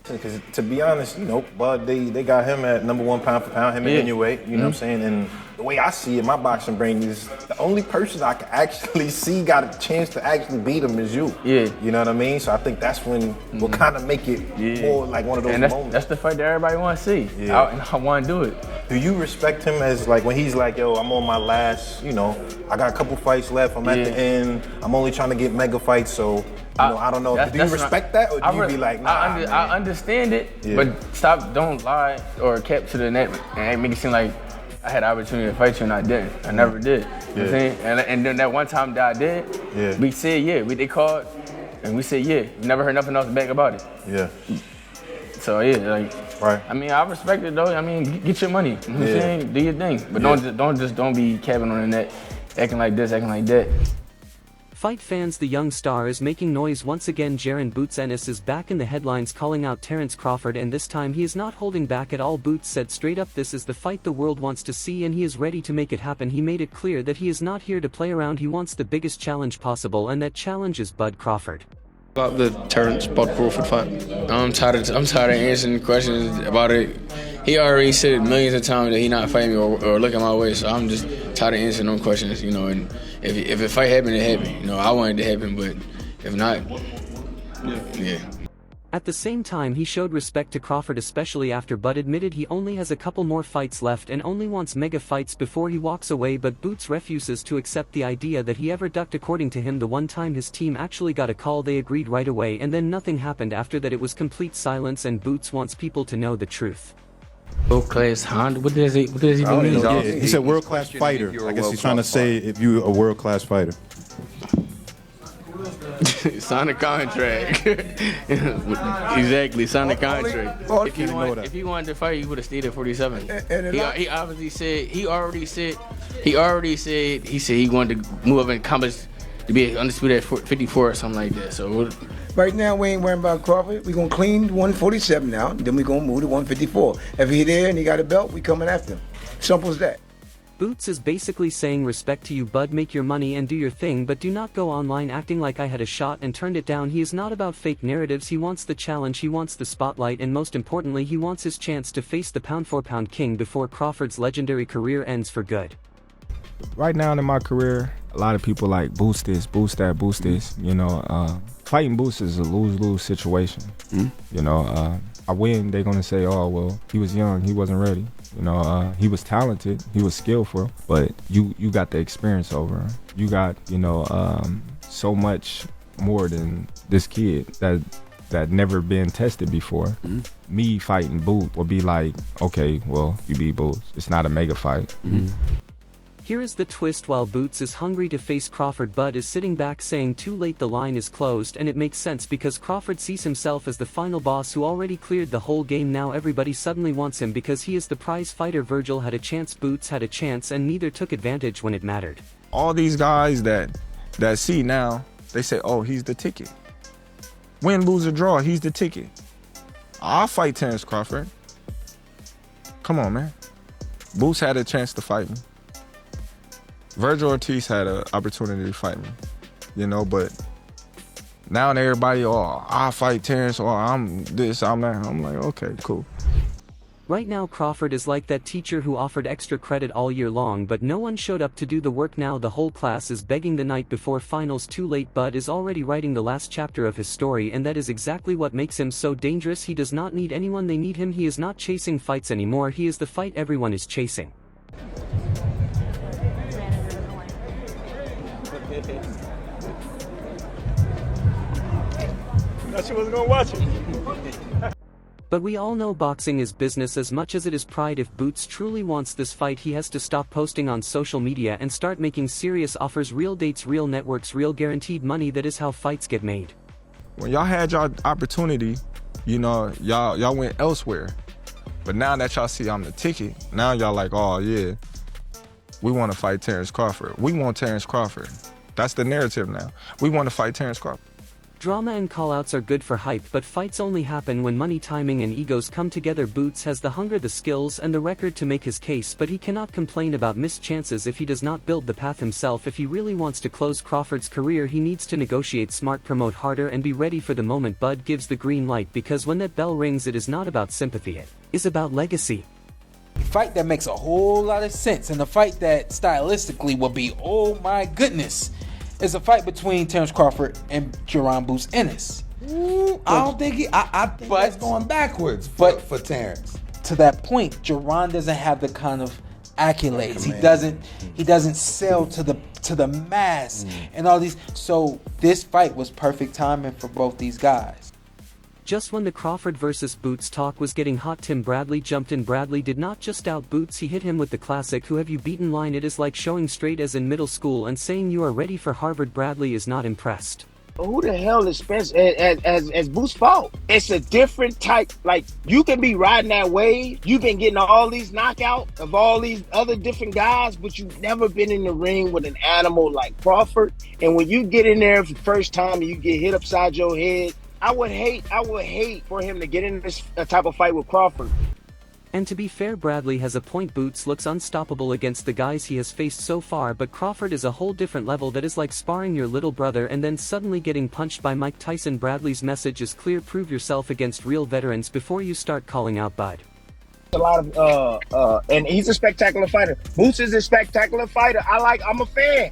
Because to be honest, Bud, they got him at #1 pound for pound, him and Inoue, you know what I'm saying? And the way I see it, my boxing brain is the only person I can actually see got a chance to actually beat him is you. Yeah. You know what I mean? So I think that's when we'll kind of make it more like one of those moments. That's the fight that everybody want to see. Yeah. I want to do it. Do you respect him as like when he's like, yo, I'm on my last, I got a couple fights left, I'm at the end, I'm only trying to get mega fights, so I don't know. Do you respect that, or do you be like, nah, I understand it, but don't lie or kept to the net and make it seem like I had the opportunity to fight you and I didn't. I never did. You know what I'm saying? And then that one time that I did, we said they called and we said we never heard nothing else back about it. Yeah. So right. I mean, I respect it though. I mean, get your money. You know what I'm saying? Do your thing, but don't be capping on the net, acting like this, acting like that. Fight fans, the young star is making noise once again. Jaron Ennis is back in the headlines calling out Terence Crawford, and this time he is not holding back at all. Boots said straight up this is the fight the world wants to see and he is ready to make it happen. He made it clear that he is not here to play around, he wants the biggest challenge possible, and that challenge is Bud Crawford. About the Terence Bud Crawford fight. I'm tired of answering questions about it. He already said millions of times that he not fighting me or looking my way, so I'm just tired of answering them questions, and if a fight happened, it happened. I wanted it to happen, but if not, yeah. At the same time, he showed respect to Crawford, especially after Bud admitted he only has a couple more fights left and only wants mega fights before he walks away, but Boots refuses to accept the idea that he ever ducked. According to him, the one time his team actually got a call, they agreed right away, and then nothing happened after that. It was complete silence, and Boots wants people to know the truth. World-class Honda? What does he mean? He said world-class fighter. I guess he's trying to say if you're a world-class fighter. Sign a contract. Exactly, sign a contract. If he wanted to fight, he would have stayed at 47. He obviously said he wanted to move up in comments to be undisputed at 54 or something like that. So right now we ain't worrying about Crawford. We gonna clean 147 now, then we gonna move to 154. If he there and he got a belt, we coming after him. Simple as that. Boots is basically saying respect to you, Bud, make your money and do your thing, but do not go online acting like I had a shot and turned it down. He is not about fake narratives, he wants the challenge, he wants the spotlight, and most importantly he wants his chance to face the pound-for-pound king before Crawford's legendary career ends for good. Right now in my career, a lot of people like boost this, boost that, boost this. Fighting Boots is a lose-lose situation. I win, they're gonna say, oh well, he was young, he wasn't ready. He was talented, he was skillful, but you got the experience over him. You got, so much more than this kid that never been tested before. Me fighting Boots will be like, okay, well, you beat Boots. It's not a mega fight. Here is the twist. While Boots is hungry to face Crawford, Bud is sitting back saying too late, the line is closed, and it makes sense because Crawford sees himself as the final boss who already cleared the whole game. Now everybody suddenly wants him because he is the prize fighter. Virgil had a chance, Boots had a chance, and neither took advantage when it mattered. All these guys that see now, they say, oh, he's the ticket. Win, lose, or draw, he's the ticket. I'll fight Terence Crawford. Come on, man. Boots had a chance to fight me. Virgil Ortiz had an opportunity to fight me, but now everybody, I'll fight Terence, or I'm this, I'm that. I'm like, okay, cool. Right now Crawford is like that teacher who offered extra credit all year long, but no one showed up to do the work. Now the whole class is begging the night before finals. Too late. Bud is already writing the last chapter of his story, and that is exactly what makes him so dangerous. He does not need anyone, they need him. He is not chasing fights anymore, he is the fight everyone is chasing. Thought you wasn't gonna watch it. But we all know boxing is business as much as it is pride. If Boots truly wants this fight, he has to stop posting on social media and start making serious offers, real dates, real networks, real guaranteed money. That is how fights get made. When y'all had y'all opportunity, y'all went elsewhere. But now that y'all see I'm the ticket, now y'all like, oh yeah, we want to fight Terence Crawford. We want Terence Crawford. That's the narrative now. We want to fight Terence Crawford. Drama and callouts are good for hype, but fights only happen when money, timing and egos come together. Boots has the hunger, the skills and the record to make his case, but he cannot complain about missed chances if he does not build the path himself. If he really wants to close Crawford's career, he needs to negotiate smart, promote harder and be ready for the moment Bud gives the green light, because when that bell rings it is not about sympathy, it is about legacy. Fight that makes a whole lot of sense, and a fight that stylistically will be, oh my goodness, is a fight between Terence Crawford and Jaron Ennis. I don't think I think that's going backwards for Terence. To that point, Jaron doesn't have the kind of accolades. He doesn't sell to the mass and all these. So this fight was perfect timing for both these guys. Just when the Crawford versus Boots talk was getting hot, Tim Bradley jumped in. Bradley did not just out Boots, he hit him with the classic "who have you beaten" line. It is like showing straight as in middle school and saying you are ready for Harvard. Bradley is not impressed. Who the hell is Spencer as Boots' fault? It's a different type. Like, you can be riding that wave. You've been getting all these knockouts of all these other different guys, but you've never been in the ring with an animal like Crawford. And when you get in there for the first time and you get hit upside your head, I would hate for him to get in this type of fight with Crawford. And to be fair, Bradley has a point. Boots looks unstoppable against the guys he has faced so far, but Crawford is a whole different level. That is like sparring your little brother and then suddenly getting punched by Mike Tyson. Bradley's message is clear: prove yourself against real veterans before you start calling out Bud. A lot of and he's a spectacular fighter. Boots is a spectacular fighter. I'm a fan.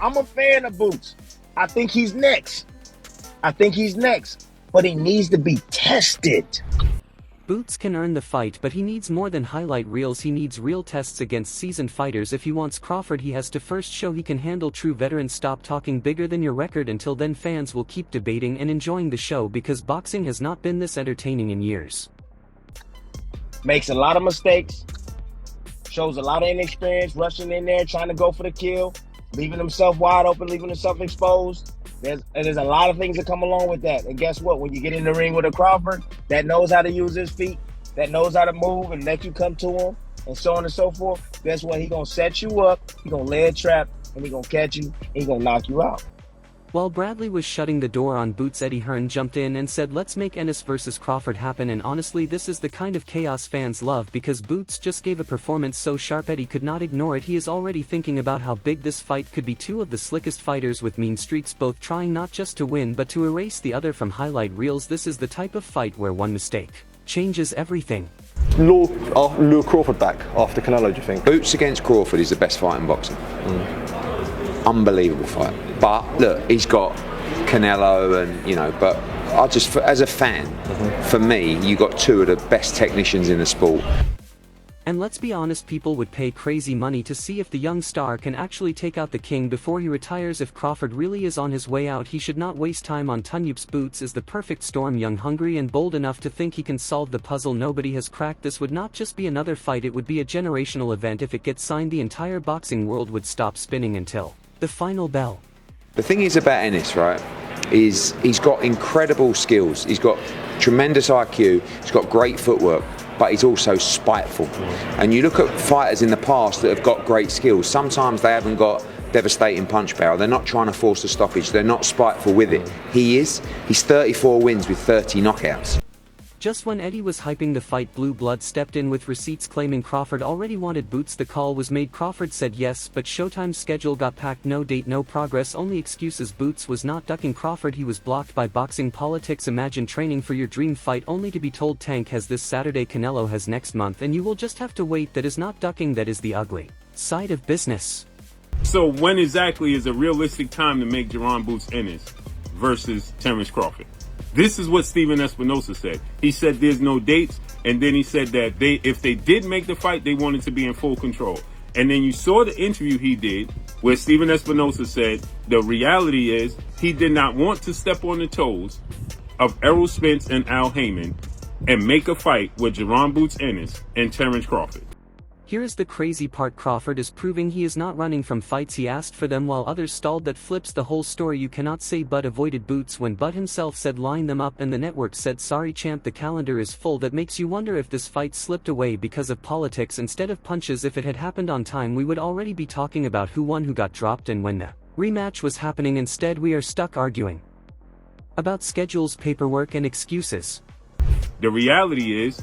I'm a fan of Boots. I think he's next. But he needs to be tested. Boots can earn the fight, but he needs more than highlight reels. He needs real tests against seasoned fighters. If he wants Crawford, he has to first show he can handle true veterans. Stop talking bigger than your record. Until then, fans will keep debating and enjoying the show, because boxing has not been this entertaining in years. Makes a lot of mistakes. Shows a lot of inexperience, rushing in there, trying to go for the kill, leaving himself wide open, leaving himself exposed. There's a lot of things that come along with that. And guess what? When you get in the ring with a Crawford that knows how to use his feet, that knows how to move and let you come to him, and so on and so forth, guess what? He gonna set you up, he gonna lay a trap, and he gonna catch you, and he gonna knock you out. While Bradley was shutting the door on Boots, Eddie Hearn jumped in and said, "Let's make Ennis versus Crawford happen." And honestly, this is the kind of chaos fans love, because Boots just gave a performance so sharp Eddie could not ignore it. He is already thinking about how big this fight could be. Two of the slickest fighters with mean streaks, both trying not just to win but to erase the other from highlight reels. This is the type of fight where one mistake changes everything. Lure Crawford back after Canelo, do you think? Boots against Crawford is the best fight in boxing. Unbelievable fight. But look, he's got Canelo and, but I just, as a fan, for me, you got two of the best technicians in the sport. And let's be honest, people would pay crazy money to see if the young star can actually take out the king before he retires. If Crawford really is on his way out, he should not waste time on Tunyups. Boots is the perfect storm, young, hungry and bold enough to think he can solve the puzzle nobody has cracked. This would not just be another fight, it would be a generational event. If it gets signed, the entire boxing world would stop spinning until the final bell. The thing is about Ennis, right, is he's got incredible skills. He's got tremendous IQ, he's got great footwork, but he's also spiteful. And you look at fighters in the past that have got great skills, sometimes they haven't got devastating punch power, they're not trying to force a stoppage, they're not spiteful with it. He's 34 wins with 30 knockouts. Just when Eddie was hyping the fight, Blue Blood stepped in with receipts claiming Crawford already wanted Boots. The call was made. Crawford said yes, but Showtime's schedule got packed. No date, no progress, only excuses. Boots was not ducking Crawford, he was blocked by boxing politics. Imagine training for your dream fight only to be told Tank has this Saturday, Canelo has next month, and you will just have to wait. That is not ducking, that is the ugly side of business. So when exactly is a realistic time to make Jaron Ennis versus Terence Crawford? This is what Steven Espinosa said. He said there's no dates, and then he said that if they did make the fight, they wanted to be in full control. And then you saw the interview he did where Steven Espinosa said the reality is he did not want to step on the toes of Errol Spence and Al Heyman and make a fight with Jaron Ennis and Terence Crawford. Here is the crazy part: Crawford is proving he is not running from fights, he asked for them while others stalled. That flips the whole story. You cannot say Bud avoided Boots when Bud himself said line them up and the network said sorry champ, the calendar is full. That makes you wonder if this fight slipped away because of politics instead of punches. If it had happened on time, we would already be talking about who won, who got dropped and when the rematch was happening. Instead we are stuck arguing About schedules, paperwork, and excuses. The reality is,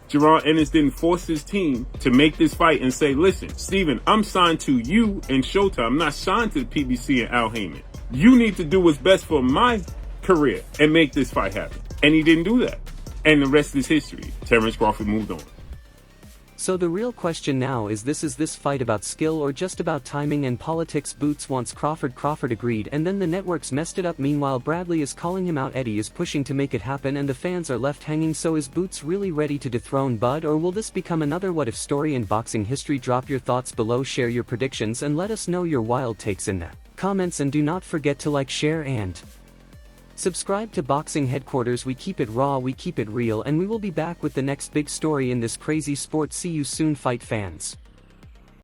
Jaron Ennis didn't force his team to make this fight and say, listen, Steven, I'm signed to you and Showtime. I'm not signed to the PBC and Al Heyman. You need to do what's best for my career and make this fight happen. And he didn't do that. And the rest is history. Terence Crawford moved on. So the real question now is this fight about skill or just about timing and politics? Boots wants Crawford. Crawford agreed, and then the networks messed it up. Meanwhile, Bradley is calling him out. Eddie is pushing to make it happen, and the fans are left hanging. So is Boots really ready to dethrone Bud, or will this become another what if story in boxing history? Drop your thoughts below, share your predictions, and let us know your wild takes in the comments. And do not forget to like, share, and subscribe to Boxing Headquarters. We keep it raw, we keep it real, and we will be back with the next big story in this crazy sport. See you soon, fight fans.